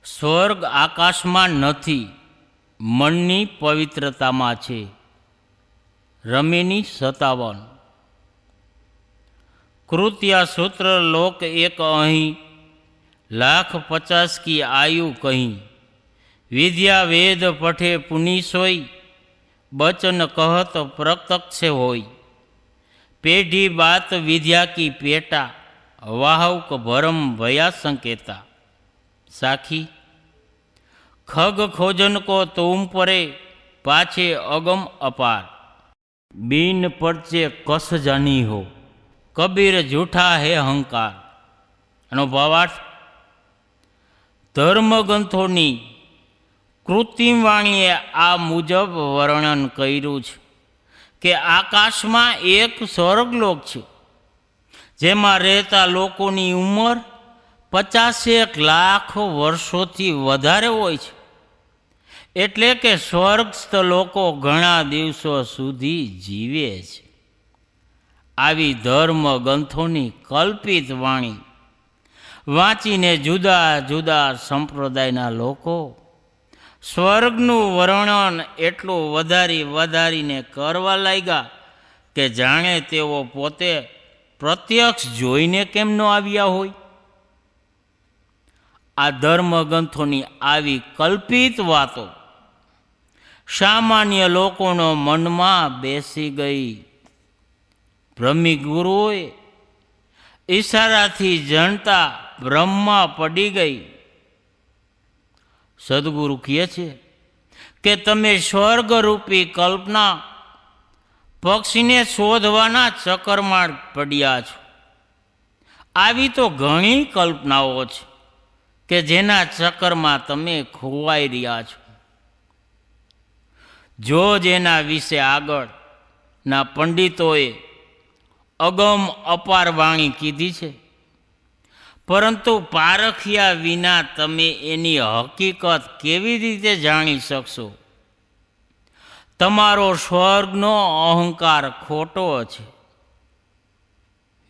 સ્વર્ગ આકાશમાં નથી, મનની પવિત્રતામાં છે. રમીની 57. કૃત્યા સૂત્ર લોક એક અહીં, 1,50,000 की आयु कहीं. विद्या वेद पठे पुनि सोई, बचन कहत प्रत्यक्ष होई. पेढ़ी बात विद्या की पेटा, वाहुक भरम भया संकेता. साखी खग खोजन को तुम परे, पाछे अगम अपार. बीन परचे कस जानी हो, कबीर झूठा है अहंकार. एनो भावार्थ, धर्मग्रंथोनी કૃત્રિમ વાણીએ આ મુજબ વર્ણન કર્યું છે કે આકાશમાં એક સ્વર્ગલોક છે જેમાં રહેતા લોકોની ઉંમર 50 લાખ વર્ષોથી વધારે હોય છે. એટલે કે સ્વર્ગસ્થ લોકો ઘણા દિવસો સુધી જીવે છે. આવી ધર્મ ગ્રંથોની કલ્પિત વાણી વાંચીને જુદા જુદા સંપ્રદાયના લોકો સ્વર્ગનું વર્ણન એટલું વધારીને કરવા લાગ્યા કે જાણે તેઓ પોતે પ્રત્યક્ષ જોઈને કેમ ન આવ્યા હોય. આ ધર્મગ્રંથોની આવી કલ્પિત વાતો સામાન્ય લોકોનો મનમાં બેસી ગઈ. બ્રહ્મી ગુરુઓએ ઈશારાથી જણતા બ્રહ્મમાં પડી ગઈ. સદગુરુ કહે છે કે તમે સ્વર્ગરૂપી કલ્પના પક્ષીને શોધવાના ચક્કરમાં પડ્યા છો. આવી તો ઘણી કલ્પનાઓ છે કે જેના ચક્કરમાં તમે ખોવાઈ રહ્યા છો. જો જેના વિશે આગળના પંડિતોએ અગમ અપાર વાણી કીધી છે, પરંતુ પારખ્યા વિના તમે એની હકીકત કેવી રીતે જાણી શકશો? તમારો સ્વર્ગનો અહંકાર ખોટો છે.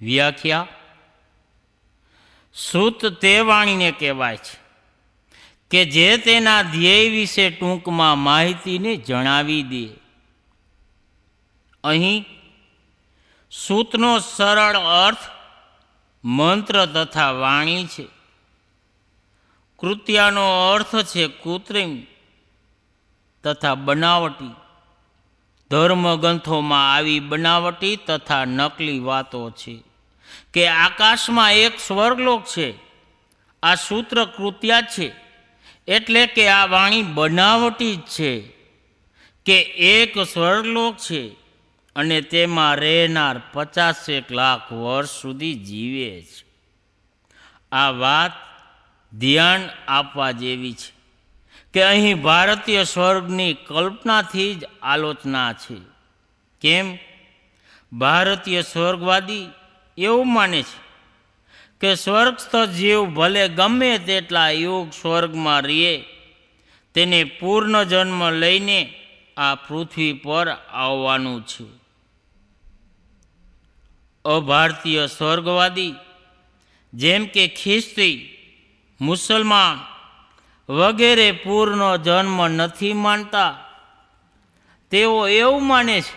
વ્યાખ્યા: સૂત તે વાણીને કહેવાય છે કે જે તેના ધ્યેય વિશે ટૂંકમાં માહિતીને જણાવી દે. અહીં સૂતનો સરળ અર્થ મંત્ર તથા વાણી છે. કૃત્યાનો અર્થ છે કૃત્રિમ તથા બનાવટી. ધર્મગ્રંથોમાં આવી બનાવટી તથા નકલી વાતો છે કે આકાશમાં એક સ્વર્ગલોક છે. આ સૂત્ર કૃત્યા છે, એટલે કે આ વાણી બનાવટી જ છે કે એક સ્વર્ગલોક છે અને તેમાં રહેનાર 50 લાખ વર્ષ સુધી જીવે છે. આ વાત ધ્યાન આપવા જેવી છે કે અહીં ભારતીય સ્વર્ગની કલ્પનાથી જ આલોચના છે. કેમ? ભારતીય સ્વર્ગવાદી એવું માને છે કે સ્વર્ગસ્થ જીવ ભલે ગમે તેટલા યુગ સ્વર્ગમાં રહે, તેને પૂર્ણજન્મ લઈને આ પૃથ્વી પર આવવાનું છે. અભારતીય સ્વર્ગવાદી જેમ કે ખ્રિસ્તી, મુસલમાન વગેરે પૂર્ણ જન્મ નથી માનતા. તેઓ એવું માને છે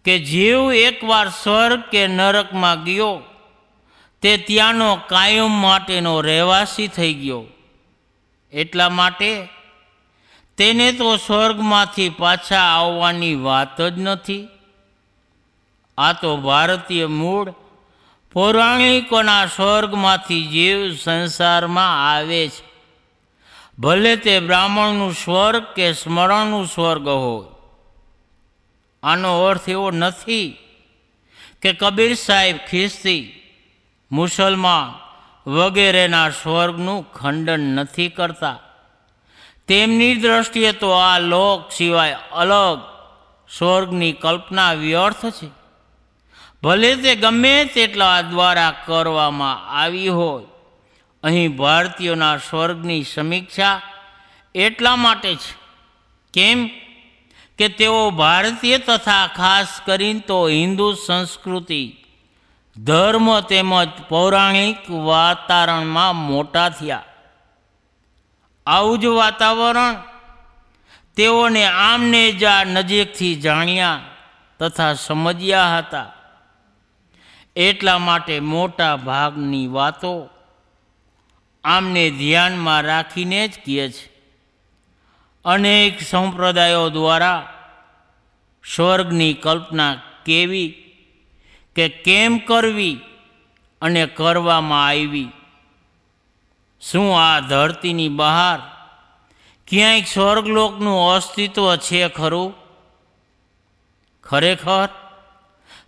કે જીવ એકવાર સ્વર્ગ કે નરકમાં ગયો તે ત્યાંનો કાયમ માટેનો રહેવાસી થઈ ગયો. એટલા માટે તેને તો સ્વર્ગમાંથી પાછા આવવાની વાત જ નથી. આ તો ભારતીય મૂળ પૌરાણિકોના સ્વર્ગમાંથી જીવ સંસારમાં આવે છે, ભલે તે બ્રાહ્મણનું સ્વર્ગ કે સ્મરણનું સ્વર્ગ હોય. આનો અર્થ એવો નથી કે કબીર સાહેબ ખ્રિસ્તી, મુસલમાન વગેરેના સ્વર્ગનું ખંડન નથી કરતા. તેમની દ્રષ્ટિએ તો આ લોક સિવાય અલગ સ્વર્ગની કલ્પના વ્યર્થ છે, ભલે તે ગમે તેટલા દ્વારા કરવામાં આવી હોય. અહીં ભારતીયોના સ્વર્ગની સમીક્ષા એટલા માટે છે કેમ કે તેઓ ભારતીય તથા ખાસ કરીને તો હિન્દુ સંસ્કૃતિ, ધર્મ તેમજ પૌરાણિક વાતાવરણમાં મોટા થયા. આવું જ વાતાવરણ તેઓને આમને જ નજીકથી જાણ્યા તથા સમજ્યા હતા. એટલા માટે મોટા ભાગની વાતો આમને ધ્યાનમાં રાખીને જ કહે છે. અનેક સંપ્રદાયો દ્વારા સ્વર્ગની કલ્પના કેવી કે કેમ કરવી અને કરવામાં આવી. શું આ ધરતીની બહાર ક્યાંય સ્વર્ગલોકનું અસ્તિત્વ છે ખરું? ખરેખર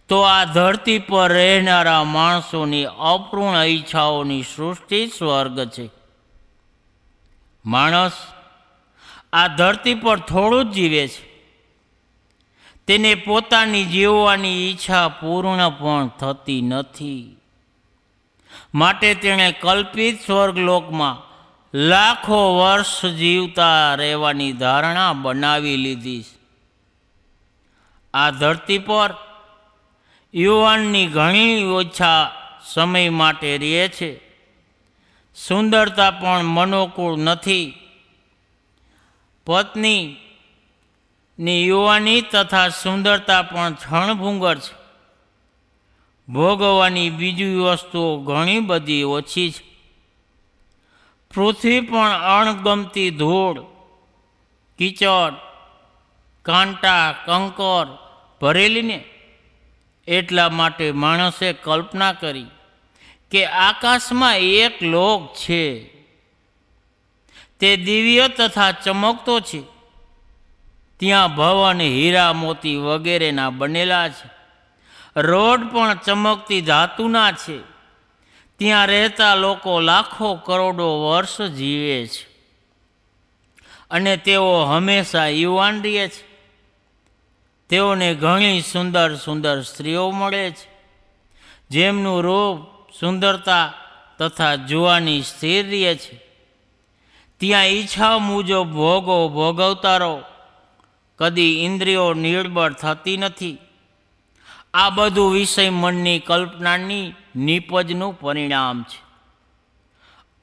તો આ ધરતી પર રહેનારા માણસોની અપૂર્ણ ઈચ્છાઓની સૃષ્ટિ સ્વર્ગ છે. માણસ આ ધરતી પર થોડું જ જીવે છે. તેને પોતાની જીવવાની ઈચ્છા પૂર્ણ પણ થતી નથી. માટે તેણે કલ્પિત સ્વર્ગલોકમાં લાખો વર્ષ જીવતા રહેવાની ધારણા બનાવી લીધી છે. આ ધરતી પર યુવાનની ઘણી ઓછા સમય માટે રહે છે. સુંદરતા પણ મનોકૂળ નથી. પત્નીની યુવાની તથા સુંદરતા પણ ક્ષણભંગુર છે. ભોગવવાની બીજી વસ્તુઓ ઘણી બધી ઓછી છે. પૃથ્વી પણ અણગમતી ધૂળ, કીચડ, કાંટા, કંકર ભરેલીને. એટલા માટે માણસે કલ્પના કરી કે આકાશમાં એક લોક છે. તે દિવ્ય તથા ચમકતો છે. ત્યાં ભવન હીરા મોતી વગેરેના બનેલા છે. રોડ પણ ચમકતી ધાતુના છે. ત્યાં રહેતા લોકો લાખો કરોડો વર્ષ જીવે છે અને તેઓ હંમેશા યુવાન રહે છે. તેઓને ઘણી સુંદર સુંદર સ્ત્રીઓ મળે છે, જેમનું રૂપ, સુંદરતા તથા જુવાની સ્થિર રહે છે. ત્યાં ઈચ્છા મુજબ ભોગો ભોગવતા રહો. કદી ઇન્દ્રિયો નિર્બળ થતી નથી. આ બધું વિષય મનની કલ્પનાની નિપજનું પરિણામ છે.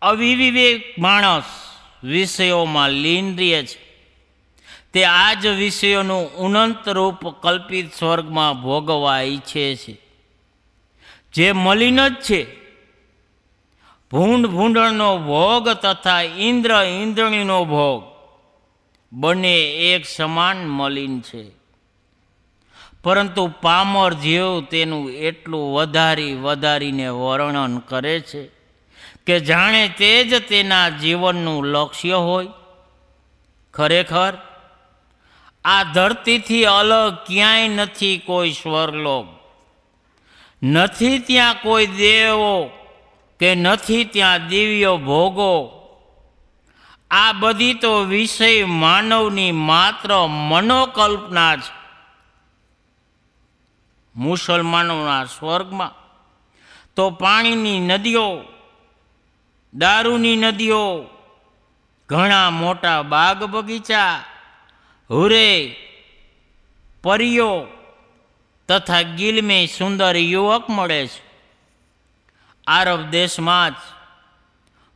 અવિવેક માણસ વિષયોમાં લીન રહે છે. તે આ જ વિષયોનું ઉન્નત રૂપ કલ્પિત સ્વર્ગમાં ભોગવવા ઈચ્છે છે, જે મલિન જ છે. ભૂંડ ભૂંડળનો ભોગ તથા ઇન્દ્ર ઇન્દ્રણીનો ભોગ બંને એક સમાન મલિન છે. પરંતુ પામર જીવ તેનું એટલું વધારીને વર્ણન કરે છે કે જાણે તે જ તેના જીવનનું લક્ષ્ય હોય. ખરેખર આ ધરતીથી અલગ ક્યાંય નથી કોઈ સ્વર્ગલોક. નથી ત્યાં કોઈ દેવો કે નથી ત્યાં દિવ્ય ભોગો. આ બધી તો વિષય માનવની માત્ર મનોકલ્પના છે. મુસલમાનોના સ્વર્ગમાં તો પાણીની નદીઓ, દારૂની નદીઓ, ઘણા મોટા બાગ બગીચા, હુરે, પરીઓ તથા ગિલમે સુંદર યુવક મળે છે. આરબ દેશમાં જ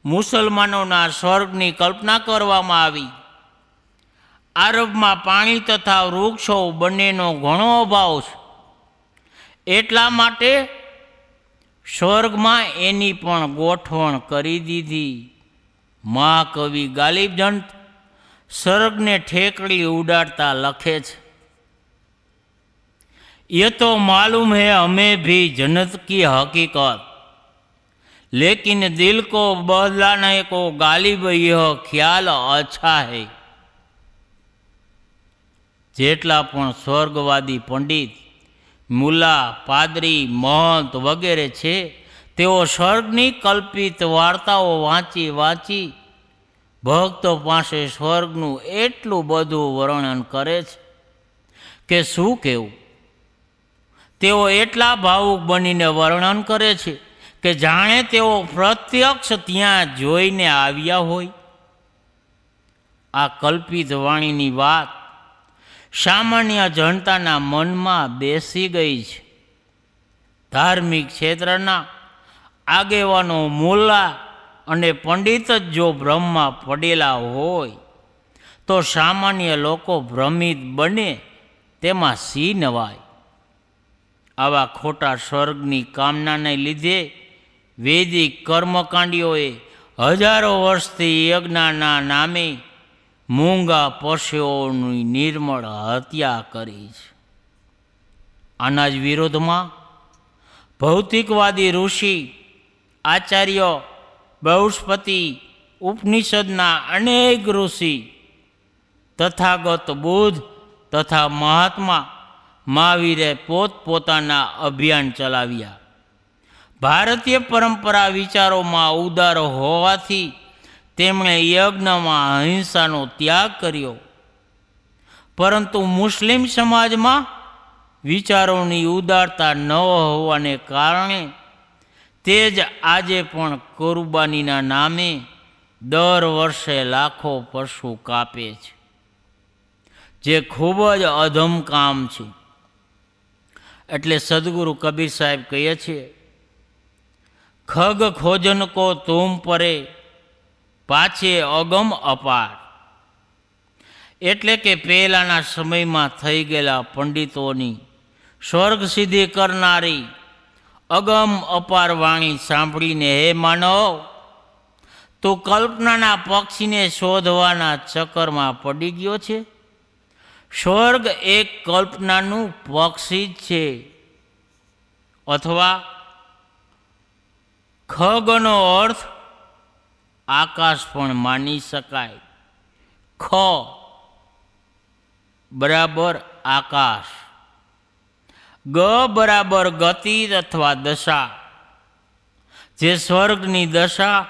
મુસલમાનોના સ્વર્ગની કલ્પના કરવામાં આવી. આરબમાં પાણી તથા વૃક્ષો બંનેનો ઘણો અભાવ છે. એટલા માટે સ્વર્ગમાં એની પણ ગોઠવણ કરી દીધી. મહાકવિ ગાલિબજંત સ્વર્ગને ઠેકડી ઉડાડતા લખે છે, ये तो मालूम है हमें भी जन्नत की हकीकत, लेकिन दिल को बहलाने को गालिब यह ख्याल अच्छा है. જેટલા પણ સ્વર્ગવાદી પંડિત, મુલા, પાદરી, મહંત વગેરે છે, તેઓ સ્વર્ગની કલ્પિત વાર્તાઓ વાંચી ભક્તો પાસે સ્વર્ગનું એટલું બધું વર્ણન કરે છે કે શું કહેવું. તેઓ એટલા ભાવુક બનીને વર્ણન કરે છે કે જાણે તેઓ પ્રત્યક્ષ ત્યાં જોઈને આવ્યા હોય. આ કલ્પિત વાણીની વાત સામાન્ય જનતાના મનમાં બેસી ગઈ છે. ધાર્મિક ક્ષેત્રના આગેવાનો, મુલ્લા અને પંડિત જ જો ભ્રમમાં પડેલા હોય તો સામાન્ય લોકો ભ્રમિત બને તેમાં સી નવાય. આવા ખોટા સ્વર્ગની કામનાને લીધે વૈદિક કર્મકાંડીઓએ હજારો વર્ષથી યજ્ઞના નામે મૂંગા પશુઓની નિર્મળ હત્યા કરી છે. આના જ વિરોધમાં ભૌતિકવાદી ઋષિ આચાર્ય બૃહસ્પતિ, ઉપનિષદના અનેક ઋષિ, તથાગત બુદ્ધ તથા મહાત્મા મહાવીરે પોતપોતાના અભિયાન ચલાવ્યા. ભારતીય પરંપરા વિચારોમાં ઉદાર હોવાથી તેમણે યજ્ઞમાં અહિંસાનો ત્યાગ કર્યો, પરંતુ મુસ્લિમ સમાજમાં વિચારોની ઉદારતા ન હોવાને કારણે તે જ આજે પણ કુરબાનીના નામે દર વર્ષે લાખો પશુ કાપે છે, જે ખૂબ જ અધમ કામ છે. એટલે સદગુરુ કબીર સાહેબ કહે છે, ખગ ખોજન કો તુમ પરે પાછે અગમ અપાર. એટલે કે પહેલાંના સમયમાં થઈ ગયેલા પંડિતોની સ્વર્ગ સિદ્ધિ કરનારી અગમ અપાર વાણી સાંભળીને હે માનવ, તું કલ્પનાના પક્ષીને શોધવાના ચક્કરમાં પડી ગયો છે. સ્વર્ગ એક કલ્પનાનું પક્ષી જ છે. અથવા ખગનો અર્થ આકાશ પણ માની શકાય. ખ બરાબર આકાશ, ગ બરાબર ગતિ અથવા દશા. જે સ્વર્ગની દશા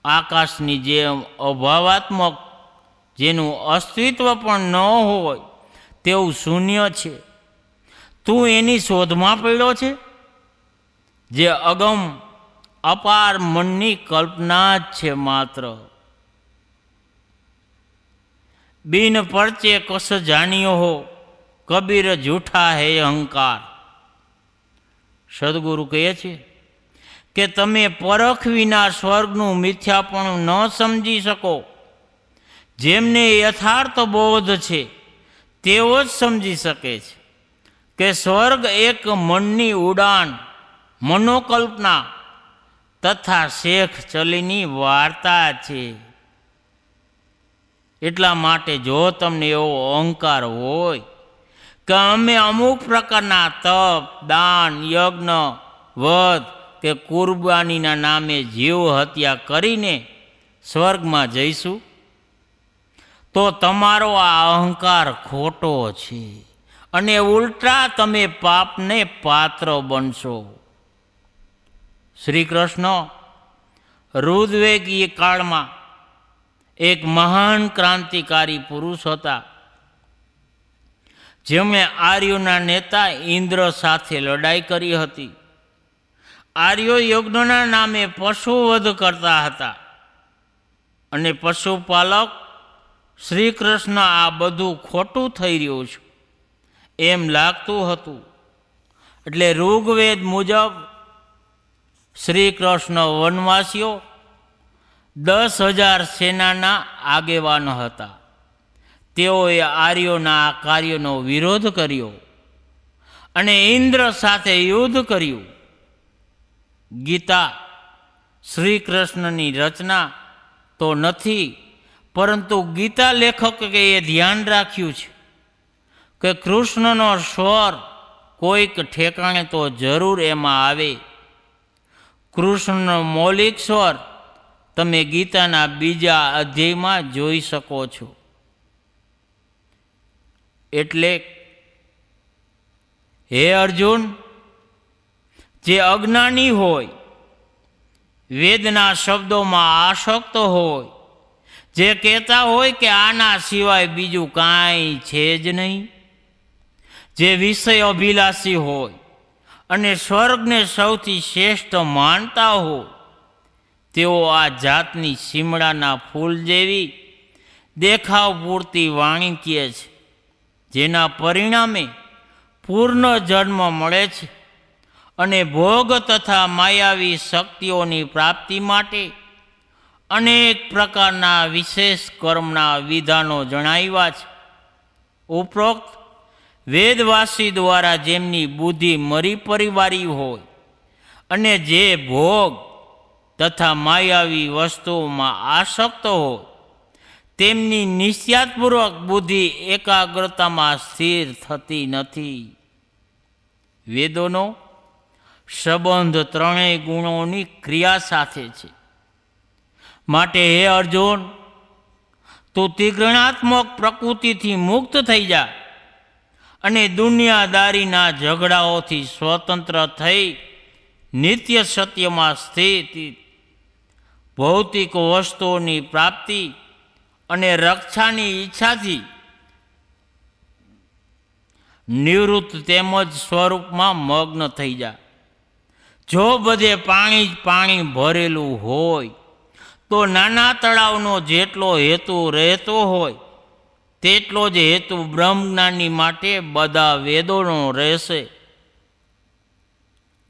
આકાશની જેમ અભાવાત્મક, જેનું અસ્તિત્વ પણ ન હોય તેવું શૂન્ય છે. તું એની શોધમાં પડ્યો છે, જે અગમ અપાર મનની કલ્પના જ છે માત્ર. બિન પરચે કસ જાણ્યો હો, કબીર જૂઠા હે અહંકાર. સદગુરુ કહે છે કે તમે પરખ વિના સ્વર્ગનું મિથ્યાપણું ન સમજી શકો. જેમને યથાર્થ બોધ છે તેઓ જ સમજી શકે છે કે સ્વર્ગ એક મનની ઉડાન, મનોકલ્પના તથા શેખ ચલીની વાર્તા છે. એટલા માટે જો તમને એવો અહંકાર હોય કે અમે અમુક પ્રકારના તપ, દાન, યજ્ઞ, વધ કે કુરબાનીના નામે જીવ હત્યા કરીને સ્વર્ગમાં જઈશું, તો તમારો આ અહંકાર ખોટો છે અને ઉલટા તમે પાપને પાત્ર બનશો. શ્રી કૃષ્ણ ઋગ્વેદીય કાળમાં એક મહાન ક્રાંતિકારી પુરુષ હતા, જેમણે આર્યોના નેતા ઇન્દ્ર સાથે લડાઈ કરી હતી. આર્યો યજ્ઞના નામે પશુવધ કરતા હતા અને પશુપાલક શ્રી કૃષ્ણ આ બધું ખોટું થઈ રહ્યું છે એમ લાગતું હતું. એટલે ઋગ્વેદ મુજબ શ્રી કૃષ્ણ વનવાસીઓ 10,000 સેનાના આગેવાન હતા. તેઓએ આર્યોના આ કાર્યનો વિરોધ કર્યો અને ઇન્દ્ર સાથે યુદ્ધ કર્યું. ગીતા શ્રી કૃષ્ણની રચના તો નથી, પરંતુ ગીતા લેખકે એ ધ્યાન રાખ્યું છે કે કૃષ્ણનો સ્વર કોઈક ઠેકાણે તો જરૂર એમાં આવે. કૃષ્ણનો મૌલિક સ્વર તમે ગીતાના બીજા અધ્યાયમાં જોઈ શકો છો. એટલે હે અર્જુન, જે અજ્ઞાની હોય, વેદના શબ્દોમાં આસક્ત હોય, જે કહેતા હોય કે આના સિવાય બીજું કાંઈ છે જ નહીં, જે વિષય અભિલાષી હોય અને સ્વર્ગને સૌથી શ્રેષ્ઠ માનતા હોય, તેઓ આ જાતની શિમળાના ફૂલ જેવી દેખાવ પૂરતી વાણી કહે છે, જેના પરિણામે પૂર્ણ જન્મ મળે છે અને ભોગ તથા માયાવી શક્તિઓની પ્રાપ્તિ માટે અનેક પ્રકારના વિશેષ કર્મના વિધાનો જણાવ્યા છે. ઉપરોક્ત વેદવાસી દ્વારા જેમની બુદ્ધિ મરી પરિવારી હોય અને જે ભોગ તથા માયાવી વસ્તુઓમાં આસક્ત હોય તેમની નિશ્ચયાતપૂર્વક બુદ્ધિ એકાગ્રતામાં સ્થિર થતી નથી. વેદોનો સંબંધ ત્રણેય ગુણોની ક્રિયા સાથે છે. માટે હે અર્જુન, તું ત્રિગુણાત્મક પ્રકૃતિથી મુક્ત થઈ જા અને દુનિયાદારીના ઝઘડાઓથી સ્વતંત્ર થઈ નિત્ય સત્યમાં સ્થિત ભૌતિક વસ્તુઓની પ્રાપ્તિ અને રક્ષાની ઈચ્છાથી નિવૃત્ત તેમજ સ્વરૂપમાં મગ્ન થઈ જા. જો બધે પાણી જ પાણી ભરેલું હોય તો નાના તળાવનો જેટલો હેતુ રહેતો હોય તેટલો જ હેતુ બ્રહ્મજ્ઞાની માટે બધા વેદોનો રહેશે.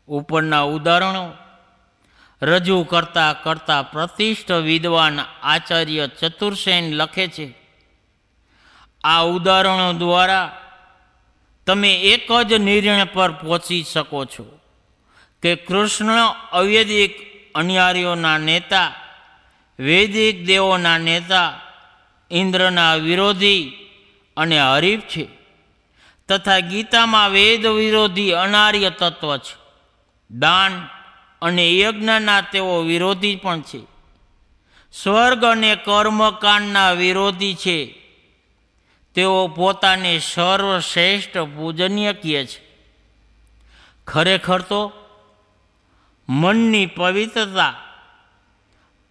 ઉપરના ઉદાહરણો રજૂ કરતા કરતા પ્રતિષ્ઠ વિદ્વાન આચાર્ય ચતુર્સેન લખે છે, આ ઉદાહરણો દ્વારા તમે એક જ નિર્ણય પર પહોંચી શકો છો કે કૃષ્ણ અવૈદિક અન્યારીઓના નેતા, વૈદિક દેવોના નેતા, ઇન્દ્રના વિરોધી અને હરીફ છે તથા ગીતામાં વેદ વિરોધી અનાર્ય તત્વ છે. દાન અને યજ્ઞના તેઓ વિરોધી પણ છે. સ્વર્ગ અને કર્મકાંડના વિરોધી છે. તેઓ પોતાને સર્વશ્રેષ્ઠ પૂજનીય કહે છે. ખરેખર તો મનની પવિત્રતા,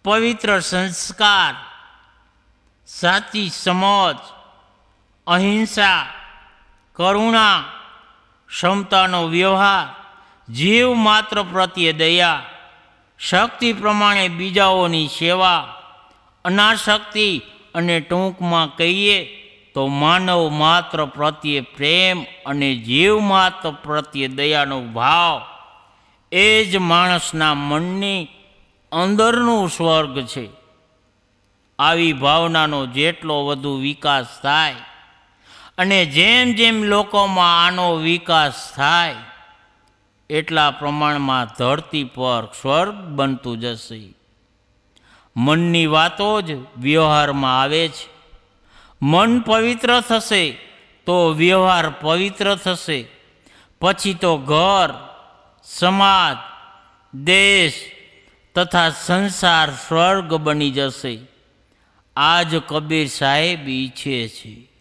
પવિત્ર સંસ્કાર, સાચી સમજ, અહિંસા, કરુણા, ક્ષમતાનો વ્યવહાર, જીવ માત્ર પ્રત્યે દયા, શક્તિ પ્રમાણે બીજાઓની સેવા, અનાશક્તિ અને ટૂંકમાં કહીએ તો માનવ માત્ર પ્રત્યે પ્રેમ અને જીવ માત્ર પ્રત્યે દયાનો ભાવ એ જ માણસના મનની અંદરનું સ્વર્ગ છે. આવી ભાવનાનો જેટલો વધુ વિકાસ થાય અને જેમ જેમ લોકોમાં આનો વિકાસ થાય એટલા પ્રમાણમાં ધરતી પર સ્વર્ગ બનતું જશે. મનની વાતો જ વ્યવહારમાં આવે છે. મન પવિત્ર થશે તો વ્યવહાર પવિત્ર થશે. પછી તો ઘર, સમાજ, દેશ તથા સંસાર સ્વર્ગ બની જશે. આ જ કબીર સાહેબ ઈચ્છે છે.